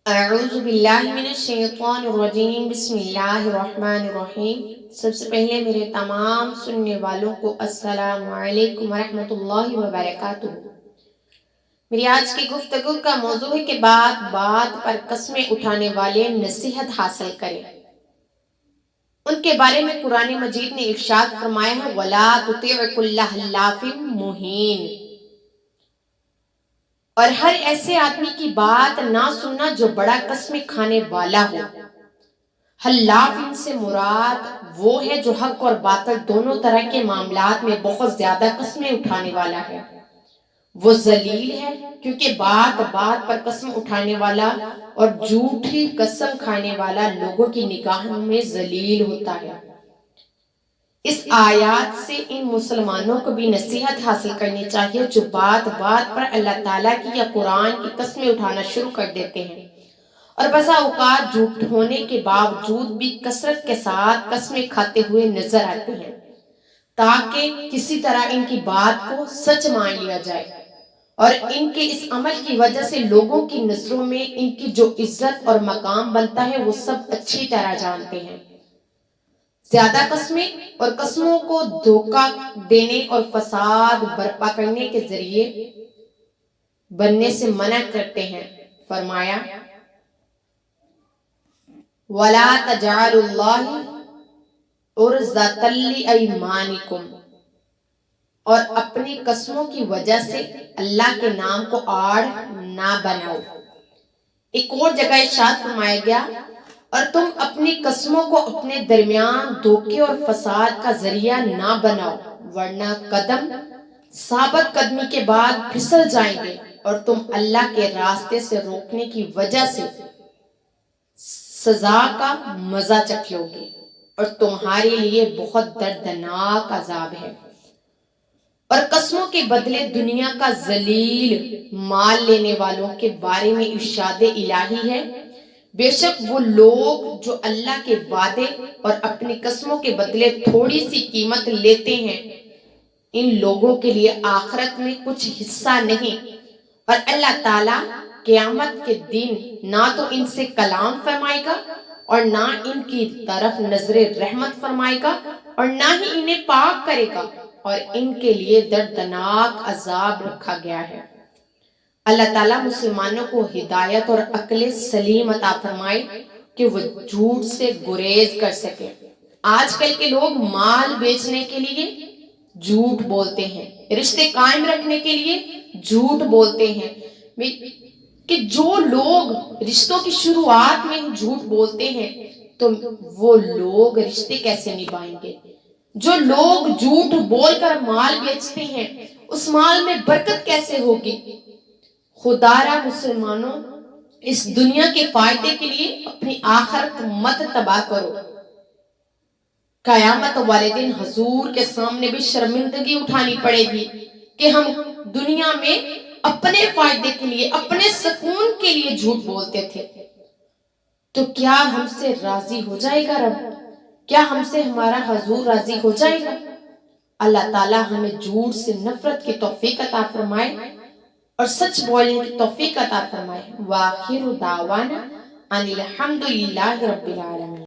اعوذ باللہ من الشیطان الرجیم بسم اللہ الرحمن الرحیم۔ سب سے پہلے میرے تمام سننے والوں کو السلام علیکم ورحمۃ اللہ وبرکاتہ۔ میری آج کی گفتگو کا موضوع ہے کہ بات بات پر قسمیں اٹھانے والے نصیحت حاصل کریں۔ ان کے بارے میں قرآن مجید نے ارشاد فرمایا ہے وَلَا تُطِعْ كُلَّ حَلَّافٍ مُّهِينٍ، اور ہر ایسے آدمی کی بات نہ سننا جو بڑا قسمیں کھانے والا ہو۔ حلاف ان سے مراد وہ ہے جو حق اور باطل دونوں طرح کے معاملات میں بہت زیادہ قسمیں اٹھانے والا ہے۔ وہ ذلیل ہے کیونکہ بات بات پر قسم اٹھانے والا اور جھوٹی قسم کھانے والا لوگوں کی نگاہوں میں ذلیل ہوتا ہے۔ اس آیات سے ان مسلمانوں کو بھی نصیحت حاصل کرنی چاہیے جو بات بات پر اللہ تعالیٰ کی یا قرآن کی قسمیں اٹھانا شروع کر دیتے ہیں، اور بسا اوقات جھوٹ ہونے کے باوجود بھی کثرت کے ساتھ قسمیں کھاتے ہوئے نظر آتے ہیں تاکہ کسی طرح ان کی بات کو سچ مان لیا جائے، اور ان کے اس عمل کی وجہ سے لوگوں کی نظروں میں ان کی جو عزت اور مقام بنتا ہے وہ سب اچھی طرح جانتے ہیں۔ زیادہ قسمیں اور قسموں کو دھوکہ دینے اور فساد برپا کرنے کے ذریعے بننے سے منع کرتے ہیں۔ فرمایا وَلَا تَجْعَلُوا اللَّهَ عُرْضَةً لِأَيْمَانِكُمْ، اور اپنی قسموں کی وجہ سے اللہ کے نام کو آڑ نہ بناؤ۔ ایک اور جگہ ارشاد فرمایا گیا اور تم اپنی قسموں کو اپنے درمیان دھوکے اور فساد کا ذریعہ نہ بناؤ ورنہ قدم ثابت قدمی کے بعد پھسل جائیں گے اور تم اللہ کے راستے سے روکنے کی وجہ سے سزا کا مزہ چکھ لو گے اور تمہارے لیے بہت دردناک عذاب ہے۔ اور قسموں کے بدلے دنیا کا ذلیل مال لینے والوں کے بارے میں ارشاد الہی ہے بے شک وہ لوگ جو اللہ کے وعدے اور اپنی قسموں کے بدلے تھوڑی سی قیمت لیتے ہیں ان لوگوں کے لیے آخرت میں کچھ حصہ نہیں، اور اللہ تعالیٰ قیامت کے دن نہ تو ان سے کلام فرمائے گا اور نہ ان کی طرف نظر رحمت فرمائے گا اور نہ ہی انہیں پاک کرے گا، اور ان کے لیے دردناک عذاب رکھا گیا ہے۔ اللہ تعالیٰ مسلمانوں کو ہدایت اور عقل سلیم عطا فرمائے کہ وہ جھوٹ سے گریز کر سکے۔ آج کل کے لوگ مال بیچنے کے لیے جھوٹ بولتے ہیں، رشتے قائم رکھنے کے لیے جھوٹ بولتے ہیں، کہ جو لوگ رشتوں کی شروعات میں جھوٹ بولتے ہیں تو وہ لوگ رشتے کیسے نبھائیں گے؟ جو لوگ جھوٹ بول کر مال بیچتے ہیں اس مال میں برکت کیسے ہوگی؟ خدا را مسلمانوں اس دنیا کے فائدے کے لیے اپنی آخرت مت تباہ کرو۔ قیامت والے دن حضور کے سامنے بھی شرمندگی اٹھانی پڑے گی کہ ہم دنیا میں اپنے فائدے کے لیے اپنے سکون کے لیے جھوٹ بولتے تھے، تو کیا ہم سے راضی ہو جائے گا رب؟ کیا ہم سے ہمارا حضور راضی ہو جائے گا؟ اللہ تعالیٰ ہمیں جھوٹ سے نفرت کی توفیق عطا فرمائے اور سچ بولنے کی توفیق عطا فرمائے۔ وآخر دعوانا ان الحمد للہ رب العالمین۔